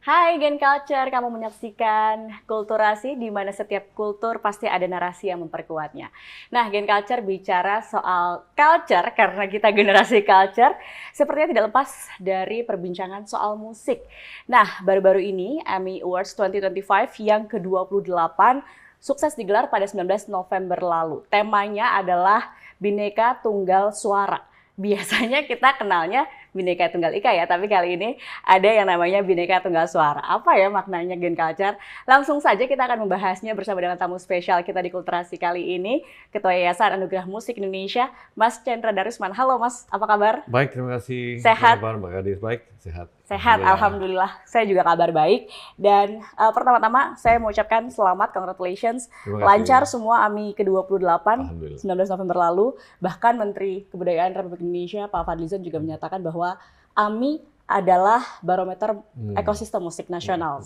Hai Gen Culture, kamu menyaksikan Kulturasi di mana setiap kultur pasti ada narasi yang memperkuatnya. Nah, Gen Culture bicara soal culture karena kita generasi culture, sepertinya tidak lepas dari perbincangan soal musik. Nah, baru-baru ini AMI Awards 2025 yang ke-28 sukses digelar pada 19 November lalu. Temanya adalah Bhinneka Tunggal Suara. Biasanya kita kenalnya Bhinneka Tunggal Ika ya, tapi kali ini ada yang namanya Bhinneka Tunggal Suara. Apa ya maknanya Gen Culture? Langsung saja kita akan membahasnya bersama dengan tamu spesial kita di Kulturasi kali ini, Ketua Yayasan Anugerah Musik Indonesia, Mas Cendra Darusman. Halo Mas, apa kabar? Baik, terima kasih. Sehat? Mbak Gadis, baik, sehat. Sehat, Alhamdulillah. Saya juga kabar baik. Dan pertama-tama saya mau ucapkan selamat, congratulations. Lancar semua AMI ke-28, 19 November lalu. Bahkan Menteri Kebudayaan Republik Indonesia, Pak Fadlizon juga menyatakan bahwa AMI adalah barometer ekosistem musik nasional.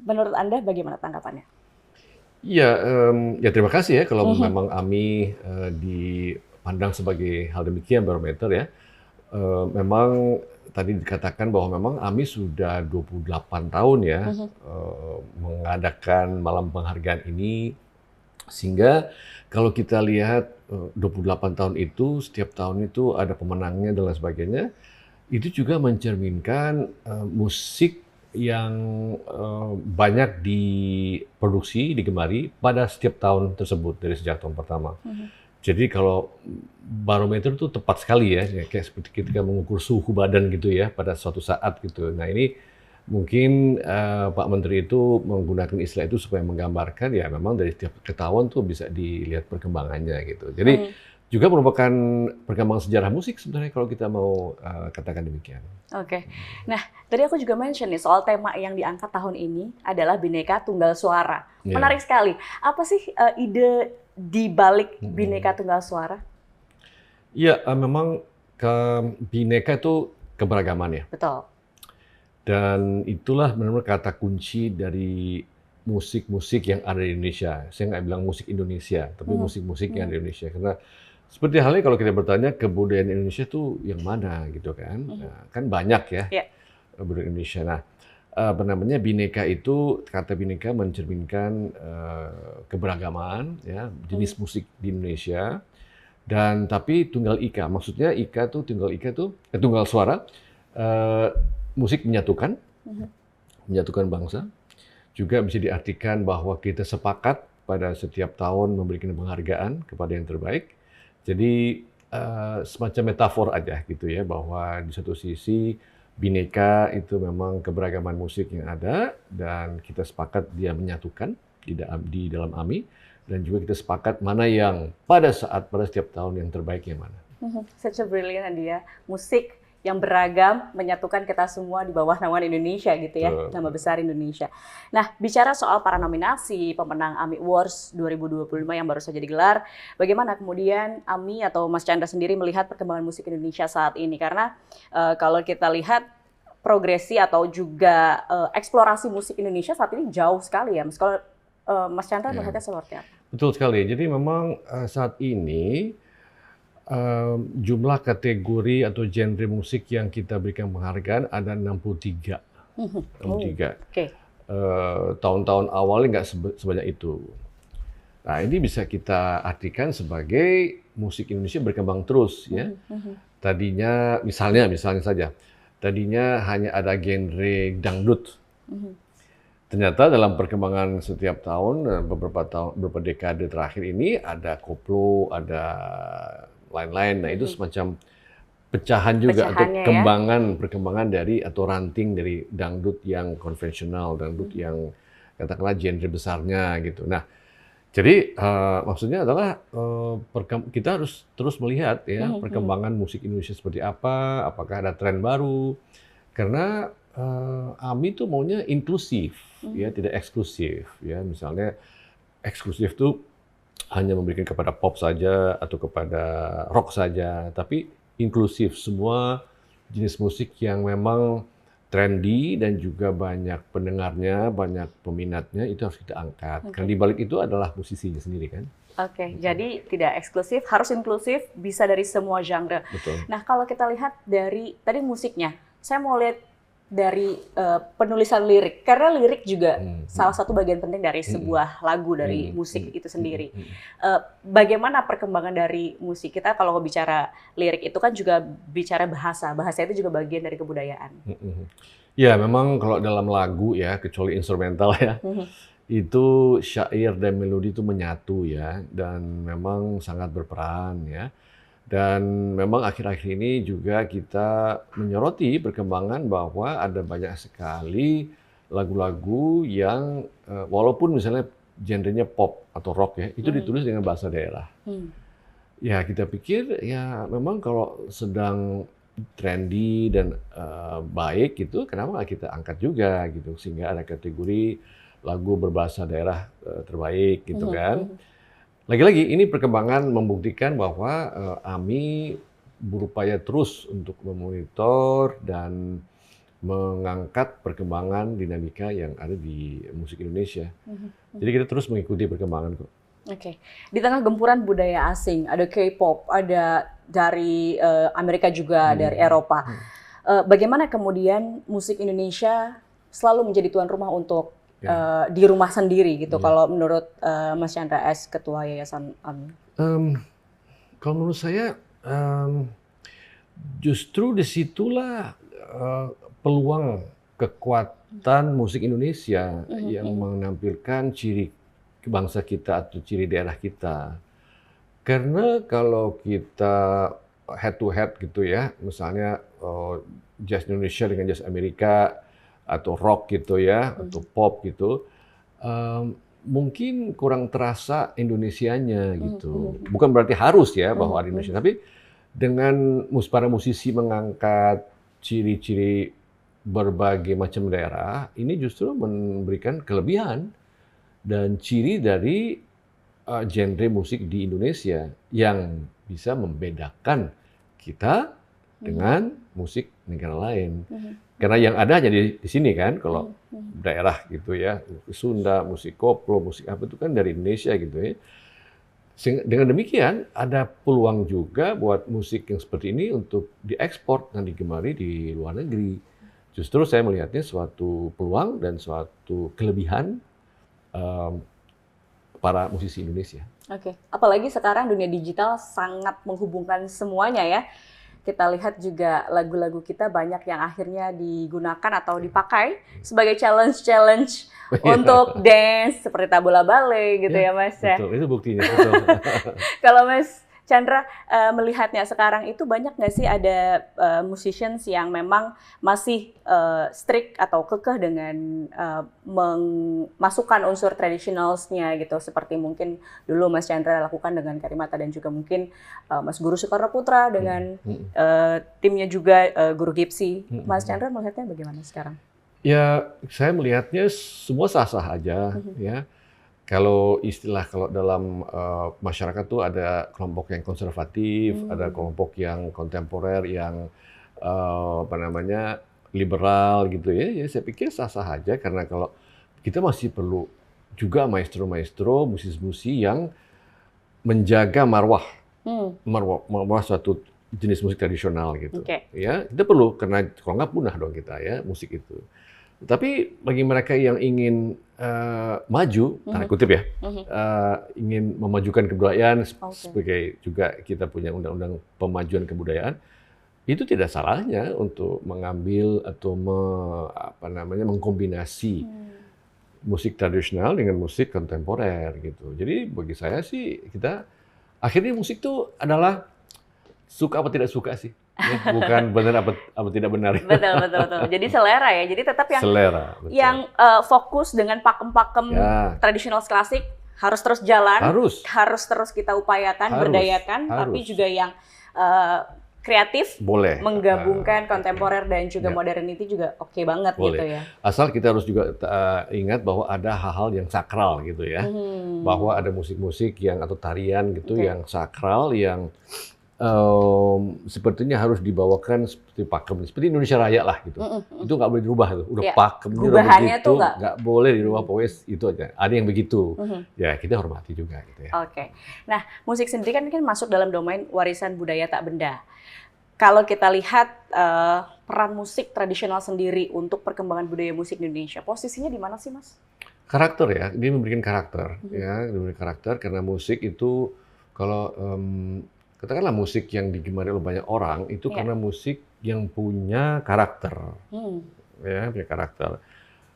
Menurut Anda bagaimana tanggapannya? Iya, ya terima kasih ya kalau memang AMI dipandang sebagai hal demikian barometer ya. Memang tadi dikatakan bahwa memang AMI sudah 28 tahun ya mengadakan malam penghargaan ini, sehingga kalau kita lihat 28 tahun itu, setiap tahun itu ada pemenangnya dan lain sebagainya, itu juga mencerminkan musik yang banyak diproduksi, digemari pada setiap tahun tersebut dari sejak tahun pertama. Jadi kalau barometer itu tepat sekali ya, kayak seperti kita mengukur suhu badan gitu ya pada suatu saat gitu. Nah ini mungkin Pak Menteri itu menggunakan istilah itu supaya menggambarkan ya memang dari setiap tahun tuh bisa dilihat perkembangannya gitu. Jadi juga merupakan perkembangan sejarah musik sebenarnya kalau kita mau katakan demikian. Oke. Nah, tadi aku juga mention nih soal tema yang diangkat tahun ini adalah Bhinneka Tunggal Suara. Menarik sekali. Apa sih ide di balik Bhinneka Tunggal Suara? Iya, memang Bhinneka itu keberagaman ya. Betul. Dan itulah benar-benar kata kunci dari musik-musik yang ada di Indonesia. Saya nggak bilang musik Indonesia, tapi musik-musik yang ada di Indonesia. Karena seperti halnya kalau kita bertanya kebudayaan Indonesia itu yang mana gitu kan. Nah, kan banyak ya kebudayaan Indonesia. Nah, apa namanya Bhinneka itu, kata Bhinneka mencerminkan keberagaman ya, jenis musik di Indonesia. Dan tapi tunggal ika, maksudnya ika tuh tunggal ika tuh tunggal suara, musik menyatukan, menyatukan bangsa. Juga bisa diartikan bahwa kita sepakat pada setiap tahun memberikan penghargaan kepada yang terbaik. Jadi semacam metafor aja gitu ya, bahwa di satu sisi Bhinneka itu memang keberagaman musik yang ada dan kita sepakat dia menyatukan di dalam AMI, dan juga kita sepakat mana yang pada setiap tahun yang terbaik yang mana. Such a brilliant idea. Musik yang beragam menyatukan kita semua di bawah naungan Indonesia gitu ya, nama besar Indonesia. Nah, bicara soal para nominasi pemenang AMI Awards 2025 yang baru saja digelar, bagaimana kemudian AMI atau Mas Chandra sendiri melihat perkembangan musik Indonesia saat ini? Karena kalau kita lihat progresi atau juga eksplorasi musik Indonesia saat ini jauh sekali ya, Mas. Kalau Mas Chandra melihatnya seperti apa? Betul sekali. Jadi memang saat ini jumlah kategori atau genre musik yang kita berikan penghargaan ada 63. 63. Tahun-tahun awalnya nggak sebanyak itu. Nah, ini bisa kita artikan sebagai musik Indonesia berkembang terus ya. Tadinya misalnya saja, tadinya hanya ada genre dangdut. Ternyata dalam perkembangan setiap tahun, beberapa dekade terakhir ini ada koplo, ada lain-lain. Nah, itu semacam pecahan juga atau perkembangan dari atau ranting dari dangdut yang konvensional, dangdut yang katakanlah genre besarnya gitu. Nah, jadi maksudnya adalah kita harus terus melihat ya perkembangan musik Indonesia seperti apa, apakah ada tren baru. Karena AMI itu maunya inklusif, ya tidak eksklusif. Ya, misalnya eksklusif tuh hanya memberikan kepada pop saja atau kepada rock saja, tapi inklusif, semua jenis musik yang memang trendy dan juga banyak pendengarnya, banyak peminatnya itu harus kita angkat. Karena di balik itu adalah musisinya sendiri kan. Oke, jadi tidak eksklusif, harus inklusif, bisa dari semua genre. Betul. Nah, kalau kita lihat dari tadi musiknya, saya mau lihat dari penulisan lirik? Karena lirik juga salah satu bagian penting dari sebuah lagu, dari musik itu sendiri. Bagaimana perkembangan dari musik? Kita kalau bicara lirik itu kan juga bicara bahasa. Bahasa itu juga bagian dari kebudayaan. Ya, memang kalau dalam lagu ya, kecuali instrumental ya, itu syair dan melodi itu menyatu ya, dan memang sangat berperan ya. Dan memang akhir-akhir ini juga kita menyoroti perkembangan bahwa ada banyak sekali lagu-lagu yang walaupun misalnya genrenya pop atau rock ya, itu ditulis dengan bahasa daerah. Ya kita pikir ya memang kalau sedang trendy dan baik gitu, kenapa nggak kita angkat juga gitu, sehingga ada kategori lagu berbahasa daerah terbaik gitu kan. Lagi-lagi ini perkembangan membuktikan bahwa AMI berupaya terus untuk memonitor dan mengangkat perkembangan dinamika yang ada di musik Indonesia. Jadi kita terus mengikuti perkembangan kok. Oke. Di tengah gempuran budaya asing, ada K-pop, ada dari Amerika juga, dari Eropa. Bagaimana kemudian musik Indonesia selalu menjadi tuan rumah untuk di rumah sendiri gitu, kalau menurut Mas Chandra S, Ketua Yayasan AMI? Kalau menurut saya justru disitulah peluang kekuatan musik Indonesia yang menampilkan ciri bangsa kita atau ciri daerah kita. Karena kalau kita head to head gitu ya, misalnya jazz Indonesia dengan jazz Amerika, atau rock gitu ya, atau pop gitu, mungkin kurang terasa Indonesianya gitu. Bukan berarti harus ya bahwa ada Indonesia, tapi dengan para musisi mengangkat ciri-ciri berbagai macam daerah, ini justru memberikan kelebihan dan ciri dari genre musik di Indonesia yang bisa membedakan kita dengan musik negara lain. Karena yang ada hanya di sini kan, kalau daerah gitu ya, Sunda, musik koplo, musik apa itu kan dari Indonesia gitu ya. Dengan demikian ada peluang juga buat musik yang seperti ini untuk diekspor dan digemari di luar negeri. Justru saya melihatnya suatu peluang dan suatu kelebihan para musisi Indonesia. Oke, apalagi sekarang dunia digital sangat menghubungkan semuanya ya. Kita lihat juga lagu-lagu kita banyak yang akhirnya digunakan atau dipakai sebagai challenge untuk dance seperti tabula bale gitu ya Mas. Betul, itu buktinya. Betul. Kalau Mas Chandra melihatnya sekarang itu banyak nggak sih ada musicians yang memang masih strict atau kekeh dengan memasukkan unsur tradisionalsnya gitu, seperti mungkin dulu Mas Chandra lakukan dengan Karimata dan juga mungkin Mas Guru Soekarno Putra dengan timnya juga Guru Gipsy. Mas Chandra melihatnya bagaimana sekarang? Ya, saya melihatnya semua sah-sah aja ya. Kalau dalam masyarakat tuh ada kelompok yang konservatif, ada kelompok yang kontemporer, yang liberal gitu ya. Ya saya pikir sah-sah aja, karena kalau kita masih perlu juga maestro-maestro, musisi-musisi yang menjaga marwah suatu jenis musik tradisional gitu. Ya, kita perlu, karena kalau nggak punah dong kita ya musik itu. Tapi bagi mereka yang ingin maju, tanda kutip ya, ingin memajukan kebudayaan, sebagai juga kita punya undang-undang pemajuan kebudayaan, itu tidak salahnya untuk mengambil atau mengkombinasi musik tradisional dengan musik kontemporer gitu. Jadi bagi saya sih, akhirnya musik itu adalah suka apa tidak suka sih. Ya, bukan benar apa tidak benar. Betul. Jadi selera ya. Jadi tetap yang selera, yang fokus dengan pakem-pakem tradisional klasik harus terus jalan, harus terus kita upayakan, berdayakan, tapi juga yang kreatif, boleh menggabungkan kontemporer dan juga modernity juga oke banget gitu ya. Asal kita harus juga ingat bahwa ada hal-hal yang sakral gitu ya. Bahwa ada musik-musik yang atau tarian gitu yang sakral, yang sepertinya harus dibawakan seperti pakem, seperti Indonesia Raya lah gitu. Itu nggak boleh dirubah tuh. Udah pakemnya udah begitu, nggak boleh dirubah, pokoknya itu aja. Ada yang begitu. Ya kita hormati juga gitu ya. Oke. Nah, musik sendiri kan masuk dalam domain warisan budaya tak benda. kalau kita lihat peran musik tradisional sendiri untuk perkembangan budaya musik Indonesia, posisinya di mana sih, Mas? Karakter ya, dia memberikan karakter, ya, dia memberikan karakter karena musik itu kalau katakanlah musik yang digemari oleh banyak orang itu karena musik yang punya karakter, ya, punya karakter.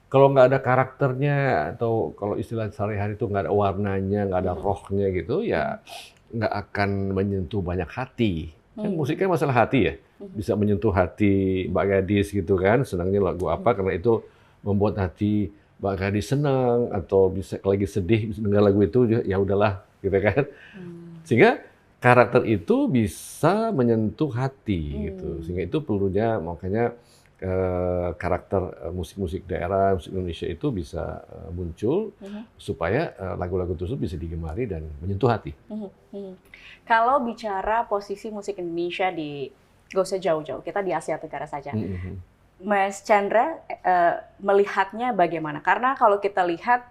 Kalau nggak ada karakternya atau kalau istilah sehari-hari itu nggak ada warnanya, nggak ada rohnya gitu, ya nggak akan menyentuh banyak hati. Kan musik kan masalah hati ya, bisa menyentuh hati Mbak Gadis gitu kan, senangnya lagu apa karena itu membuat hati Mbak Gadis senang, atau bisa lagi sedih dengar lagu itu ya udahlah gitu kan. Sehingga karakter itu bisa menyentuh hati gitu. Sehingga itu perlunya makanya karakter musik-musik daerah, musik Indonesia itu bisa muncul supaya lagu-lagu tersebut bisa digemari dan menyentuh hati. Kalau bicara posisi musik Indonesia gak usah jauh-jauh, kita di Asia Tenggara saja. Mas Chandra melihatnya bagaimana? Karena kalau kita lihat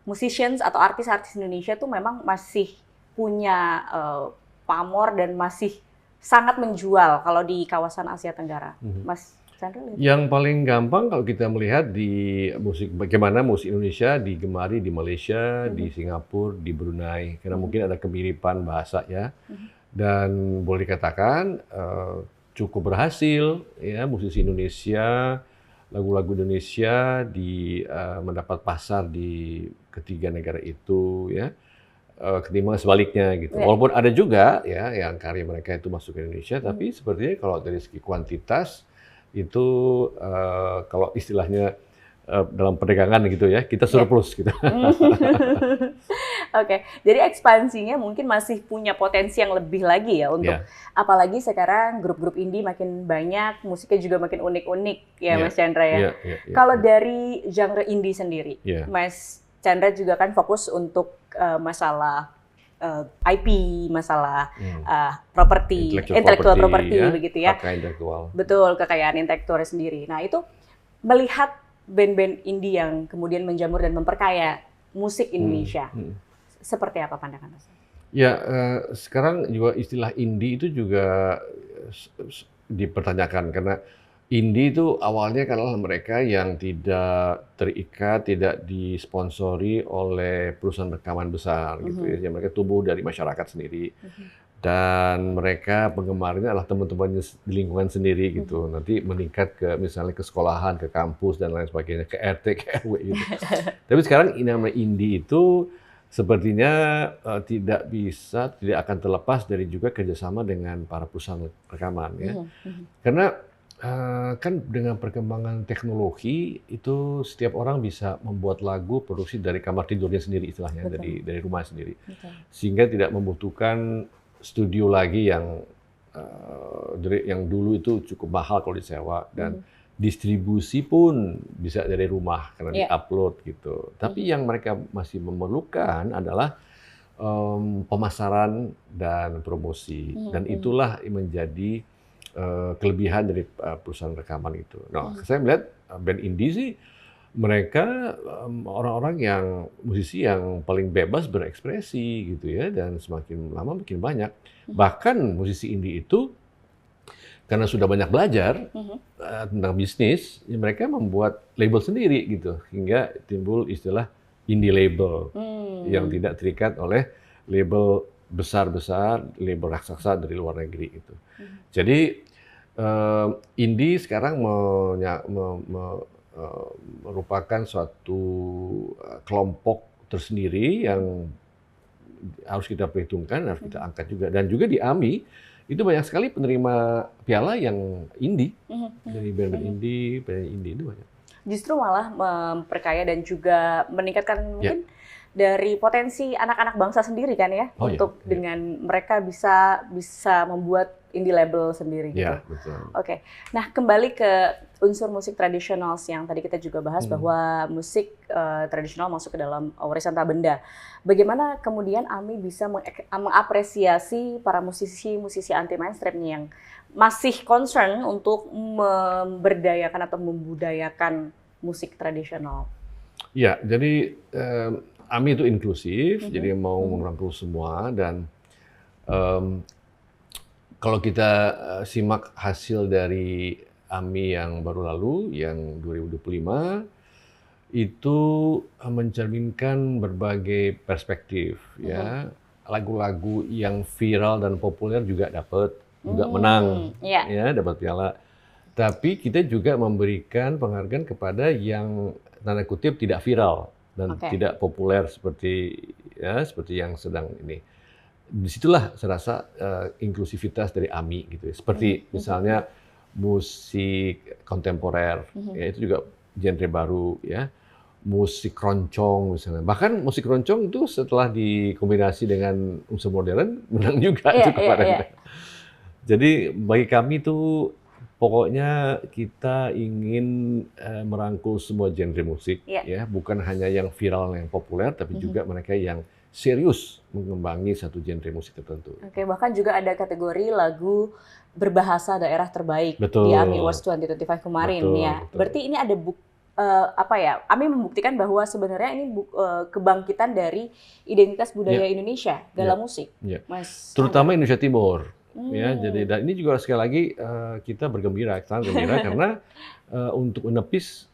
musicians atau artis-artis Indonesia tuh memang masih punya pamor dan masih sangat menjual kalau di kawasan Asia Tenggara. Mas Chandra lihat? Yang paling gampang kalau kita melihat di musik, bagaimana musik Indonesia digemari di Malaysia, di Singapura, di Brunei, karena mungkin ada kemiripan bahasa ya, dan boleh dikatakan cukup berhasil ya musisi Indonesia, lagu-lagu Indonesia mendapat pasar di ketiga negara itu ya, ketimbang sebaliknya gitu. Walaupun ada juga ya yang karya mereka itu masuk ke Indonesia, tapi sepertinya kalau dari segi kuantitas itu kalau istilahnya dalam perdagangan gitu ya, kita surplus gitu. Oke, jadi ekspansinya mungkin masih punya potensi yang lebih lagi ya untuk apalagi sekarang grup-grup indie makin banyak, musiknya juga makin unik-unik ya Mas Chandra ya. Kalau dari genre indie sendiri, Mas Chandra juga kan fokus untuk masalah IP, masalah properti, intellectual property begitu ya. Betul, kekayaan intelektual sendiri. Nah, itu melihat band-band indie yang kemudian menjamur dan memperkaya musik Indonesia. Seperti apa pandangan Mas? Ya, sekarang juga istilah indie itu juga dipertanyakan karena indie itu awalnya kan mereka yang tidak terikat, tidak disponsori oleh perusahaan rekaman besar gitu ya. Mereka tumbuh dari masyarakat sendiri. Dan mereka penggemarnya adalah teman-teman di lingkungan sendiri gitu. Nanti meningkat ke misalnya ke sekolahan, ke kampus dan lain sebagainya, ke RT, ke RW gitu. Tapi sekarang nama indie itu sepertinya tidak akan terlepas dari juga kerjasama dengan para perusahaan rekaman ya. Karena kan dengan perkembangan teknologi itu setiap orang bisa membuat lagu produksi dari kamar tidurnya sendiri istilahnya, dari rumah sendiri. Sehingga tidak membutuhkan studio lagi yang dulu itu cukup mahal kalau disewa, dan distribusi pun bisa dari rumah karena diupload gitu. Tapi yang mereka masih memerlukan adalah pemasaran dan promosi, dan itulah menjadi kelebihan dari perusahaan rekaman itu. Nah, saya melihat band indie sih mereka orang-orang yang musisi yang paling bebas berekspresi gitu ya, dan semakin lama makin banyak. Bahkan musisi indie itu karena sudah banyak belajar tentang bisnis, ya mereka membuat label sendiri gitu, hingga timbul istilah indie label yang tidak terikat oleh label besar-besar, label raksasa dari luar negeri itu. Jadi indie sekarang merupakan suatu kelompok tersendiri yang harus kita perhitungkan, harus kita angkat juga. Dan juga di AMI itu banyak sekali penerima piala yang indie, dari band-band indie, penyanyi indie itu banyak. Justru malah memperkaya dan juga meningkatkan mungkin dari potensi anak-anak bangsa sendiri kan ya, untuk dengan mereka bisa membuat indie label sendiri gitu. Ya, betul. Oke. Nah, kembali ke unsur musik tradisional yang tadi kita juga bahas bahwa musik tradisional masuk ke dalam warisan tak benda. Bagaimana kemudian AMI bisa mengapresiasi para musisi-musisi anti mainstream yang masih concern untuk memberdayakan atau membudayakan musik tradisional? Ya, jadi AMI itu inklusif, jadi mau merangkul semua, dan Kalau kita simak hasil dari AMI yang baru lalu, yang 2025, itu mencerminkan berbagai perspektif, ya. Lagu-lagu yang viral dan populer juga dapat, juga menang, ya, dapat piala. Tapi kita juga memberikan penghargaan kepada yang tanda kutip tidak viral dan tidak populer seperti yang sedang ini. Disitulah saya rasa inklusivitas dari AMI gitu ya. Seperti misalnya musik kontemporer, ya itu juga genre baru ya. Musik keroncong misalnya. Bahkan musik keroncong itu setelah dikombinasi dengan unsur modern menang juga itu kemarin. Jadi bagi kami tuh pokoknya kita ingin merangkul semua genre musik ya, bukan hanya yang viral yang populer tapi juga mereka yang serius mengembangi satu genre musik tertentu. Oke, bahkan juga ada kategori lagu berbahasa daerah terbaik di AMI Awards 2025 kemarin ya. Betul. Berarti ini ada AMI membuktikan bahwa sebenarnya ini kebangkitan dari identitas budaya Indonesia dalam musik. Mas terutama Indonesia Timur. Ya, jadi dan ini juga sekali lagi kita bergembira, sangat gembira karena untuk menepis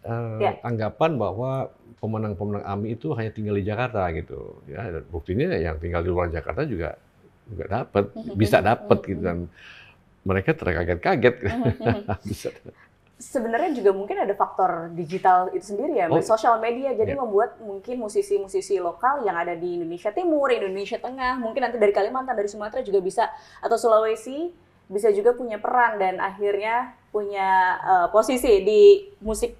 anggapan bahwa pemenang-pemenang AMI itu hanya tinggal di Jakarta gitu. Ya, buktinya yang tinggal di luar Jakarta juga dapat, bisa dapat gitu dan mereka terkaget-kaget. Sebenarnya juga mungkin ada faktor digital itu sendiri ya, sosial media jadi membuat mungkin musisi-musisi lokal yang ada di Indonesia Timur, Indonesia Tengah, mungkin nanti dari Kalimantan, dari Sumatera juga bisa, atau Sulawesi bisa juga punya peran dan akhirnya punya posisi di musik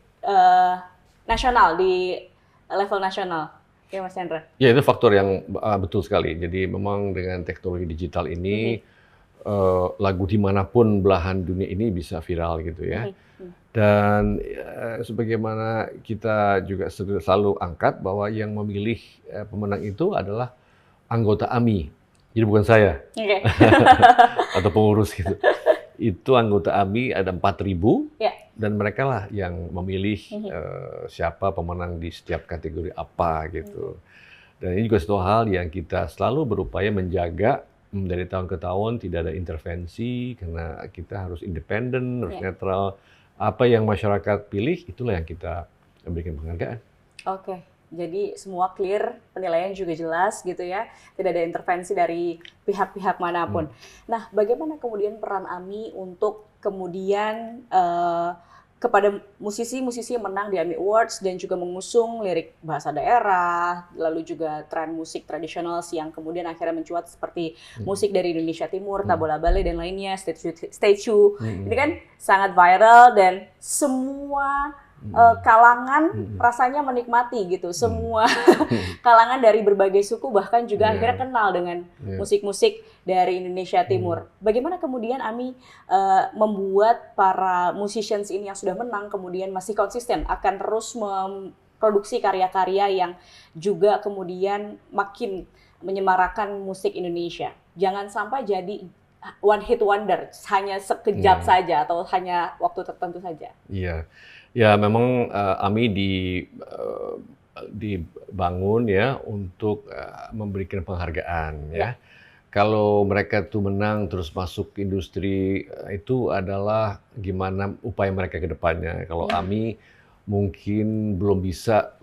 nasional, di level nasional. Ya Mas Chandra? Ya itu faktor yang betul sekali. Jadi memang dengan teknologi digital ini lagu dimanapun belahan dunia ini bisa viral gitu ya. Dan sebagaimana kita juga selalu angkat bahwa yang memilih pemenang itu adalah anggota AMI. Jadi bukan saya atau pengurus gitu. Itu anggota AMI ada 4.000 dan mereka lah yang memilih siapa pemenang di setiap kategori apa gitu. Dan ini juga satu hal yang kita selalu berupaya menjaga dari tahun ke tahun, tidak ada intervensi karena kita harus independen, harus netral. Apa yang masyarakat pilih itulah yang kita berikan penghargaan. Oke. Jadi semua clear, penilaian juga jelas gitu ya, tidak ada intervensi dari pihak-pihak manapun. Nah, bagaimana kemudian peran AMI untuk kemudian kepada musisi-musisi yang menang di AMI Awards dan juga mengusung lirik bahasa daerah, lalu juga tren musik tradisional yang kemudian akhirnya mencuat seperti musik dari Indonesia Timur, Tabola Bale dan lainnya, Statue. Ini kan sangat viral dan semua kalangan rasanya menikmati gitu, semua kalangan dari berbagai suku bahkan juga akhirnya kenal dengan musik-musik dari Indonesia Timur. Bagaimana kemudian AMI membuat para musicians ini yang sudah menang kemudian masih konsisten akan terus memproduksi karya-karya yang juga kemudian makin menyemarakan musik Indonesia. Jangan sampai jadi one hit wonder, hanya sekejap saja atau hanya waktu tertentu saja. Iya. Ya memang AMI dibangun ya untuk memberikan penghargaan ya. Kalau mereka tuh menang terus masuk industri itu adalah gimana upaya mereka ke depannya. Kalau AMI mungkin belum bisa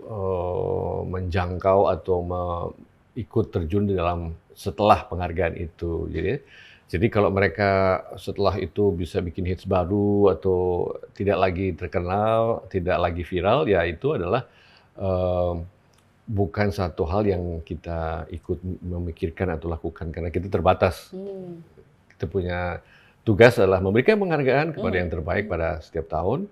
menjangkau atau ikut terjun di dalam setelah penghargaan itu. Jadi kalau mereka setelah itu bisa bikin hits baru atau tidak lagi terkenal, tidak lagi viral, ya itu adalah bukan satu hal yang kita ikut memikirkan atau lakukan karena kita terbatas. Kita punya tugas adalah memberikan penghargaan kepada yang terbaik pada setiap tahun.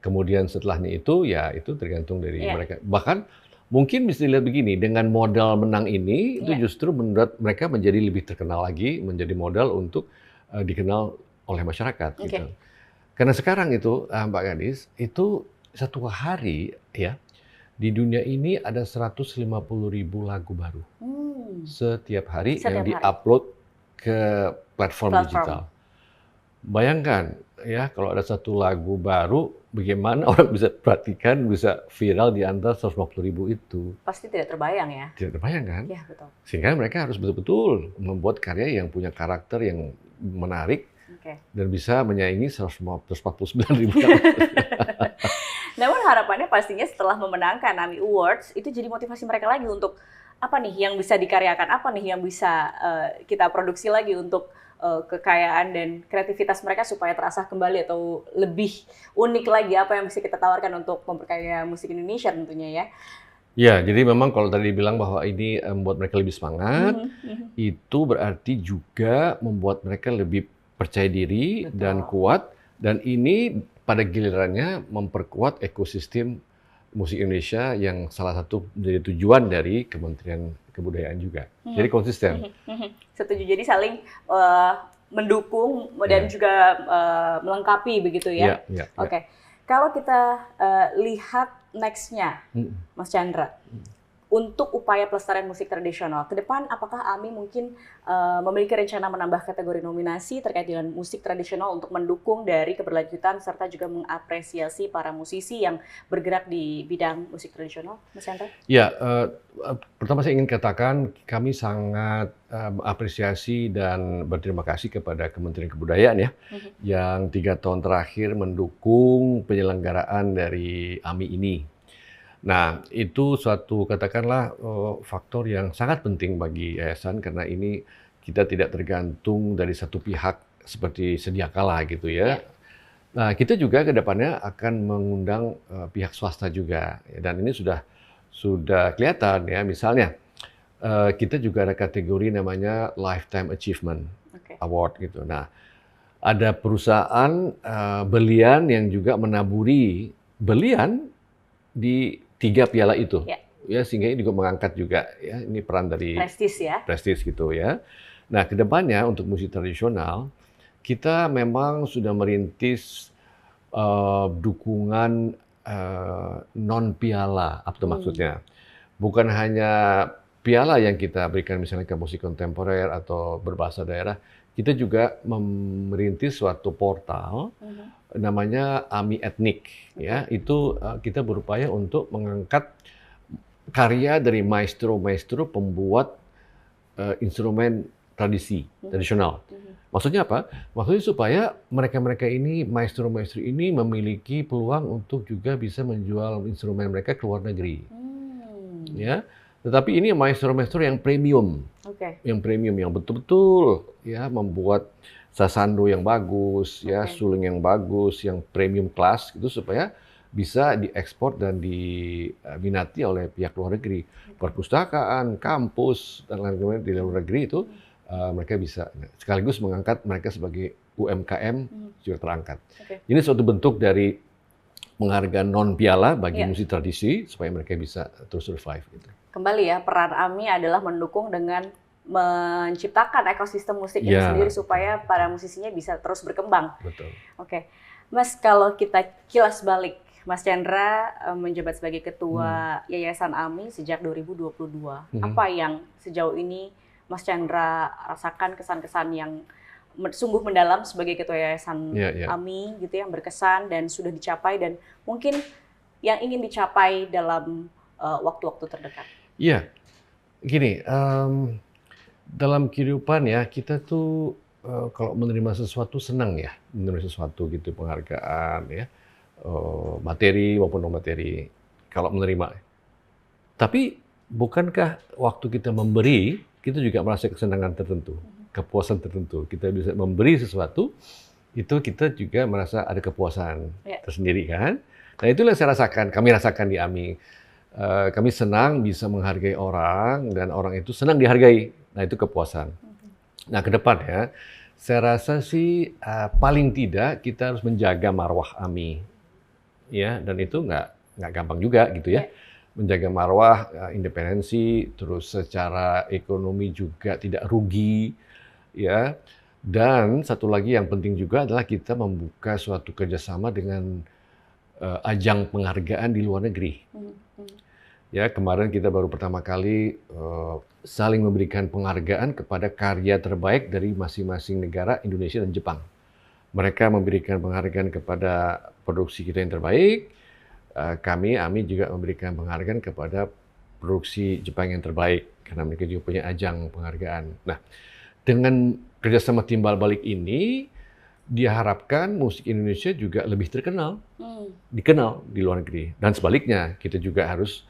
Kemudian setelahnya itu, ya itu tergantung dari mereka. Bahkan mungkin bisa dilihat begini, dengan modal menang ini, itu justru menurut mereka menjadi lebih terkenal lagi, menjadi modal untuk dikenal oleh masyarakat. Gitu. Karena sekarang itu, Mbak Gadis, itu satu hari ya, di dunia ini ada 150.000 lagu baru. Setiap hari yang di-upload ke platform digital. Bayangkan ya kalau ada satu lagu baru, bagaimana orang bisa perhatikan, bisa viral di antara 150.000 itu. Pasti tidak terbayang ya? Tidak terbayang kan? Iya, betul. Sehingga mereka harus betul-betul membuat karya yang punya karakter yang menarik dan bisa menyaingi 149.000. Namun harapannya pastinya setelah memenangkan AMI Awards, itu jadi motivasi mereka lagi untuk apa nih yang bisa dikaryakan, apa nih yang bisa kita produksi lagi untuk kekayaan dan kreativitas mereka supaya terasah kembali atau lebih unik lagi apa yang bisa kita tawarkan untuk memperkaya musik Indonesia tentunya ya. Ya, jadi memang kalau tadi dibilang bahwa ini membuat mereka lebih semangat, itu berarti juga membuat mereka lebih percaya diri dan kuat, dan ini pada gilirannya memperkuat ekosistem musik Indonesia yang salah satu menjadi tujuan dari Kementerian Kebudayaan juga. Jadi konsisten. Setuju, jadi saling mendukung dan juga melengkapi begitu ya. Oke. Kalau kita lihat next-nya, Mas Chandra, untuk upaya pelestarian musik tradisional, ke depan apakah AMI mungkin memiliki rencana menambah kategori nominasi terkait dengan musik tradisional untuk mendukung dari keberlanjutan serta juga mengapresiasi para musisi yang bergerak di bidang musik tradisional, Mas Chandra? Ya, pertama saya ingin katakan kami sangat apresiasi dan berterima kasih kepada Kementerian Kebudayaan ya, yang 3 tahun terakhir mendukung penyelenggaraan dari AMI ini. Nah, itu suatu katakanlah faktor yang sangat penting bagi yayasan karena ini kita tidak tergantung dari satu pihak seperti sedia kala gitu ya. Nah, kita juga ke depannya akan mengundang pihak swasta juga dan ini sudah kelihatan ya. Misalnya kita juga ada kategori namanya Lifetime Achievement Award gitu. Nah, ada perusahaan berlian yang juga menaburi berlian di 3 piala itu, ya sehingga ini juga mengangkat juga ya ini peran dari prestis gitu ya. Nah kedepannya untuk musik tradisional kita memang sudah merintis dukungan non piala, apa itu maksudnya? Bukan hanya piala yang kita berikan misalnya ke musik kontemporer atau berbahasa daerah, kita juga merintis suatu portal namanya AMI Etnik ya. Itu kita berupaya untuk mengangkat karya dari maestro-maestro pembuat instrumen tradisional. Maksudnya apa? Maksudnya supaya mereka-mereka ini, maestro-maestro ini memiliki peluang untuk juga bisa menjual instrumen mereka ke luar negeri. Ya. Tetapi ini maestro-maestro yang premium. Yang premium yang betul-betul ya membuat sasando yang bagus, ya suling yang bagus, yang premium class gitu supaya bisa diekspor dan diminati oleh pihak luar negeri. Perpustakaan, kampus dan lain-lain di luar negeri itu mereka bisa sekaligus mengangkat mereka sebagai UMKM juga terangkat. Ini suatu bentuk dari penghargaan non piala bagi musik tradisi supaya mereka bisa terus survive gitu. Kembali ya, peran AMI adalah mendukung dengan menciptakan ekosistem musik itu sendiri supaya para musisinya bisa terus berkembang. Betul. Oke. Mas, kalau kita kilas balik, Mas Chandra menjabat sebagai ketua Yayasan AMI sejak 2022. Apa yang sejauh ini Mas Chandra rasakan kesan-kesan yang sungguh mendalam sebagai ketua Yayasan AMI gitu yang berkesan dan sudah dicapai dan mungkin yang ingin dicapai dalam waktu-waktu terdekat? Iya. Gini, dalam kehidupan ya kita tuh kalau menerima sesuatu senang ya, menerima sesuatu gitu penghargaan ya, materi maupun non materi kalau menerima. Tapi bukankah waktu kita memberi kita juga merasa kesenangan tertentu, kepuasan tertentu. Kita bisa memberi sesuatu itu kita juga merasa ada kepuasan tersendiri kan. Nah itulah yang saya rasakan, kami rasakan di AMI. Kami senang bisa menghargai orang dan orang itu senang dihargai. Nah itu kepuasan. Nah ke depan ya, saya rasa sih paling tidak kita harus menjaga marwah AMI, ya dan itu nggak gampang juga gitu ya. Menjaga marwah, independensi, terus secara ekonomi juga tidak rugi, ya. Dan satu lagi yang penting juga adalah kita membuka suatu kerjasama dengan ajang penghargaan di luar negeri. Ya, kemarin kita baru pertama kali saling memberikan penghargaan kepada karya terbaik dari masing-masing negara, Indonesia dan Jepang. mereka memberikan penghargaan kepada produksi kita yang terbaik. AMI juga memberikan penghargaan kepada produksi Jepang yang terbaik, karena mereka juga punya ajang penghargaan. Nah, dengan kerjasama timbal balik ini, diharapkan musik Indonesia juga lebih dikenal di luar negeri. Dan sebaliknya, kita juga harus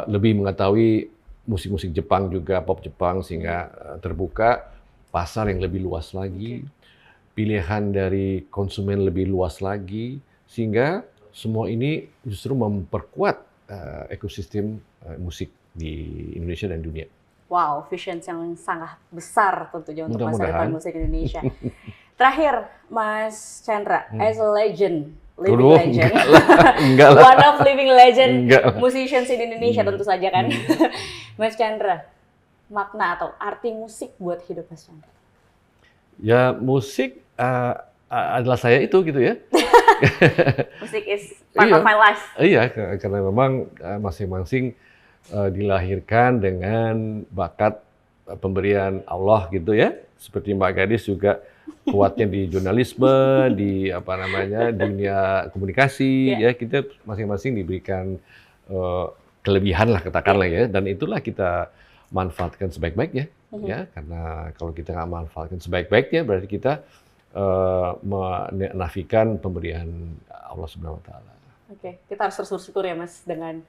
lebih mengetahui musik-musik Jepang juga, pop Jepang, sehingga terbuka pasar yang lebih luas lagi, pilihan dari konsumen lebih luas lagi, sehingga semua ini justru memperkuat ekosistem musik di Indonesia dan dunia. Wow, vision yang sangat besar tentunya untuk masa depan musik Indonesia. Terakhir, Mas Chandra, as a legend, enggak lah. One of living legend musicians in Indonesia tentu saja kan. Mas Chandra, makna atau arti musik buat hidup Mas Chandra? Ya, musik adalah saya itu gitu ya. Musik is part of my life. Iya, karena memang masing-masing dilahirkan dengan bakat pemberian Allah gitu ya. Seperti Mbak Gadis juga kuatnya di jurnalisme, di dunia komunikasi ya, kita masing-masing diberikan kelebihan lah katakanlah ya, dan itulah kita manfaatkan sebaik-baiknya ya, karena kalau kita nggak manfaatkan sebaik-baiknya berarti kita menafikan pemberian Allah Subhanahu wa Ta'ala. Oke, kita harus terus bersyukur ya Mas dengan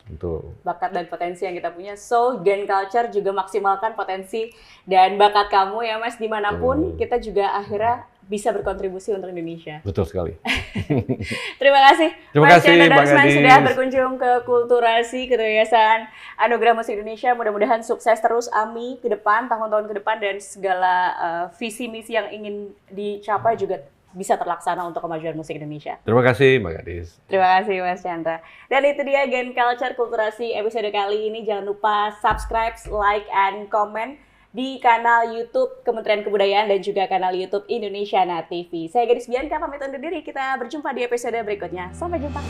bakat dan potensi yang kita punya. So, Gen Culture juga maksimalkan potensi dan bakat kamu ya Mas, dimanapun kita juga akhirnya bisa berkontribusi untuk Indonesia. Betul sekali. Terima kasih Mas Chandra Darsman sudah berkunjung ke Kulturasi, ke Yayasan Anugerah Musik Indonesia. Mudah-mudahan sukses terus AMI ke depan, tahun-tahun ke depan, dan segala visi misi yang ingin dicapai juga bisa terlaksana untuk kemajuan musik Indonesia. Terima kasih Mbak Gadis. Terima kasih Mas Chandra. Dan itu dia Gen Culture Kulturasi episode kali ini. Jangan lupa subscribe, like, and comment di kanal YouTube Kementerian Kebudayaan dan juga kanal YouTube Indonesiana TV. Saya Gadis Bianca pamit undur diri. Kita berjumpa di episode berikutnya. Sampai jumpa.